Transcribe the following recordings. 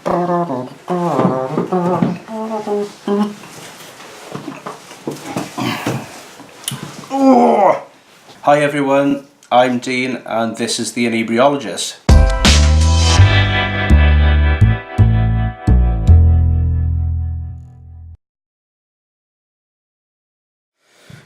Oh. Hi everyone, I'm Dean and this is the Inebriologist.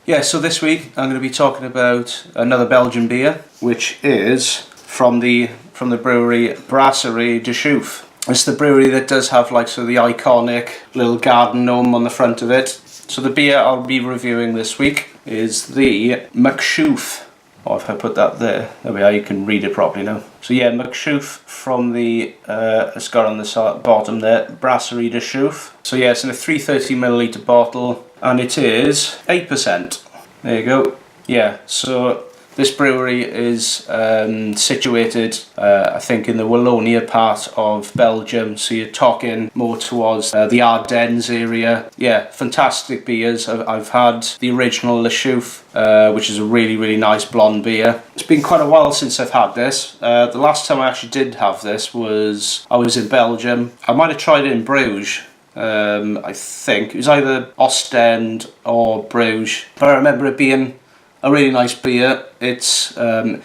Yeah, so this week I'm going to be talking about another Belgian beer, which is from the brewery Brasserie Mc Chouffe. It's the brewery that does have like the iconic little garden gnome on the front of it. So the beer I'll be reviewing this week is the Mc Chouffe. Oh, if I put that there we are, you can read it properly now. So yeah, Mc Chouffe from the, it's got on the bottom there, Brasserie Mc Chouffe. So yeah, it's in a 330ml bottle and it is 8%. There you go. Yeah, so this brewery is situated, I think, in the Wallonia part of Belgium. So you're talking more towards the Ardennes area. Yeah, fantastic beers. I've had the original Mc Chouffe, which is a really nice blonde beer. It's been quite a while since I've had this. The last time I actually did have this was I was in Belgium. I might have tried it in Bruges. I think it was either Ostend or Bruges, but I remember it being a really nice beer. It's kind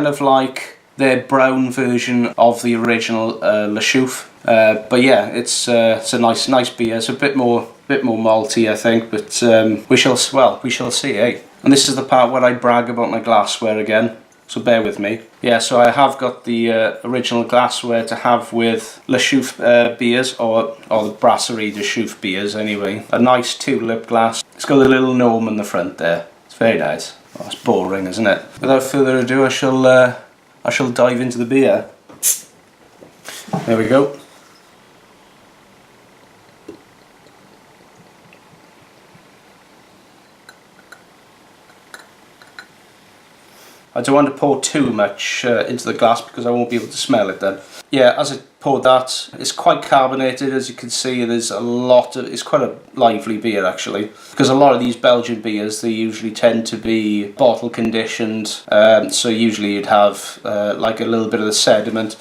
of like their brown version of the original Mc Chouffe. But yeah, it's a nice beer. It's a bit more malty, I think, but we shall see, eh? And this is the part where I brag about my glassware again. So bear with me. Yeah, so I have got the original glassware to have with Mc Chouffe beers, or the Brasserie Mc Chouffe beers anyway. A nice tulip glass. It's got a little gnome in the front there. It's very nice. Oh, it's boring, isn't it? Without further ado, I shall dive into the beer. There we go. I don't want to pour too much into the glass because I won't be able to smell it then. Yeah, as I poured that, it's quite carbonated, as you can see. There's a lot of, it's quite a lively beer actually, because a lot of these Belgian beers, they usually tend to be bottle conditioned, so usually you'd have like a little bit of the sediment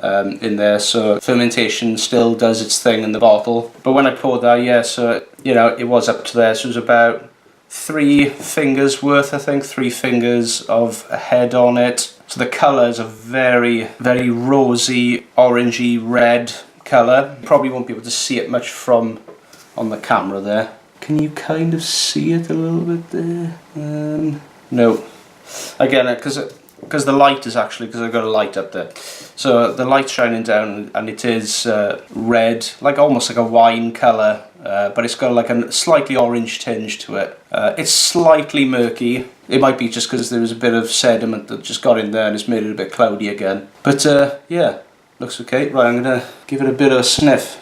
in there, so fermentation still does its thing in the bottle. But when I poured that, yeah, so you know, it was up to there, so it was about 3 fingers worth, I think, 3 fingers of a head on it. So the colour is a very rosy, orangey red colour. You probably won't be able to see it much from on the camera there. Can you kind of see it a little bit there? No. Again, because the light is actually, because I've got a light up there. So the light's shining down and it is red, like almost like a wine colour, but it's got like a slightly orange tinge to it. It's slightly murky. It might be just because there was a bit of sediment that just got in there and it's made it a bit cloudy again. But yeah, looks okay. Right, I'm going to give it a bit of a sniff.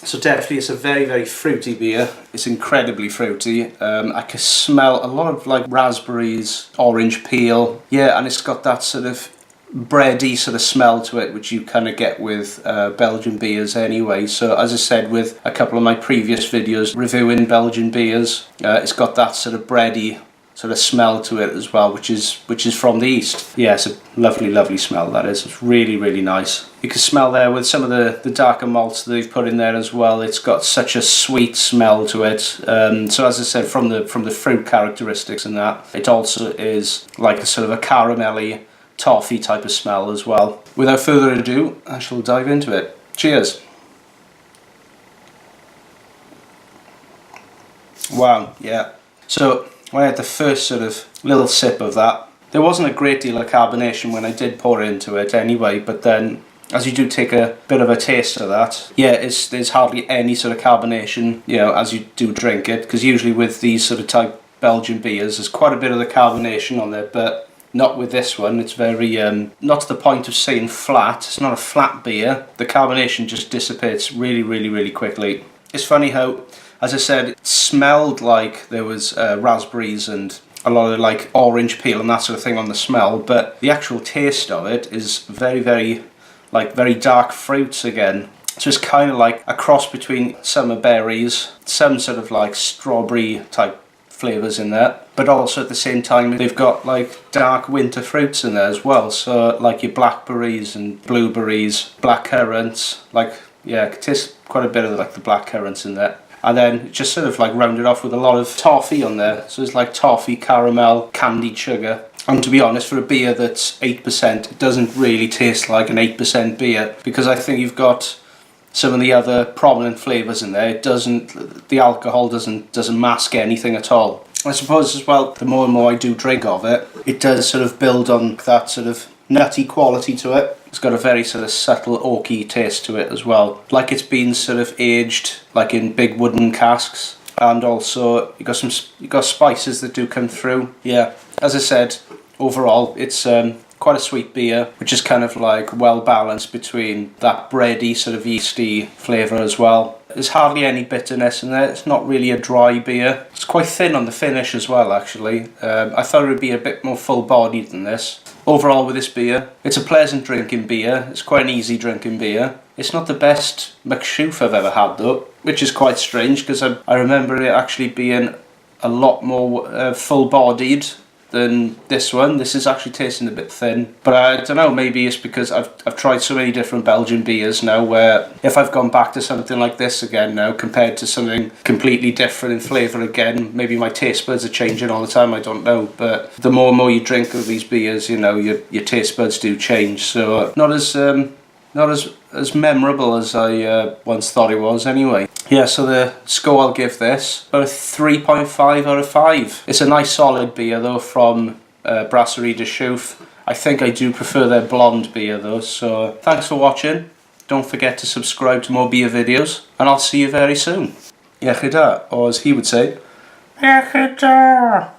So definitely it's a very fruity beer. It's incredibly fruity. I can smell a lot of like raspberries, orange peel. Yeah, and it's got that sort of bready sort of smell to it, which you kind of get with Belgian beers anyway. So as I said with a couple of my previous videos reviewing Belgian beers, it's got that sort of bready sort of smell to it as well, which is from the east. Yeah, it's a lovely smell, that is. It's really nice. You can smell there with some of the darker malts that they've put in there as well. It's got such a sweet smell to it. So as I said, from the fruit characteristics and that, it also is like a sort of a caramelly toffee type of smell as well. Without further ado, I shall dive into it. Cheers. Wow, yeah. So when I had the first sort of little sip of that, there wasn't a great deal of carbonation when I did pour into it anyway, but then as you do take a bit of a taste of that, yeah, there's hardly any sort of carbonation, you know, as you do drink it, because usually with these sort of type Belgian beers, there's quite a bit of the carbonation on there, but not with this one. It's very, not to the point of saying flat. It's not a flat beer. The carbonation just dissipates really quickly. It's funny how, as I said, it smelled like there was raspberries and a lot of like orange peel and that sort of thing on the smell, but the actual taste of it is very dark fruits again. So it's kind of like a cross between summer berries, some sort of like strawberry type flavours in there, but also at the same time they've got like dark winter fruits in there as well. So like your blackberries and blueberries, black currants, like yeah, it tastes quite a bit of like the black currants in there. And then just sort of like rounded off with a lot of toffee on there. So it's like toffee, caramel, candied sugar. And to be honest, for a beer that's 8%, it doesn't really taste like an 8% beer, because I think you've got some of the other prominent flavours in there. It doesn't, the alcohol doesn't mask anything at all. I suppose as well, the more and more I do drink of it, it does sort of build on that sort of nutty quality to it. It's got a very sort of subtle oaky taste to it as well. Like it's been sort of aged like in big wooden casks. And also you got spices that do come through. Yeah, as I said, overall it's quite a sweet beer, which is kind of like well balanced between that bready sort of yeasty flavour as well. There's hardly any bitterness in there. It's not really a dry beer. It's quite thin on the finish as well, actually. I thought it would be a bit more full-bodied than this. Overall with this beer, it's a pleasant drinking beer. It's quite an easy drinking beer. It's not the best Mc Chouffe I've ever had though, which is quite strange because I remember it actually being a lot more full-bodied than this one. This is actually tasting a bit thin, but I don't know, maybe it's because I've tried so many different Belgian beers now, where if I've gone back to something like this again now compared to something completely different in flavour again, maybe my taste buds are changing all the time, I don't know. But the more and more you drink of these beers, you know, your taste buds do change. So not as memorable as I once thought it was anyway. Yeah, so the score I'll give this about a 3.5 out of 5. It's a nice solid beer though from Brasserie de Chouffe. I think I do prefer their blonde beer though, so thanks for watching. Don't forget to subscribe to more beer videos, and I'll see you very soon. Iechyd, or as he would say, Iechyd.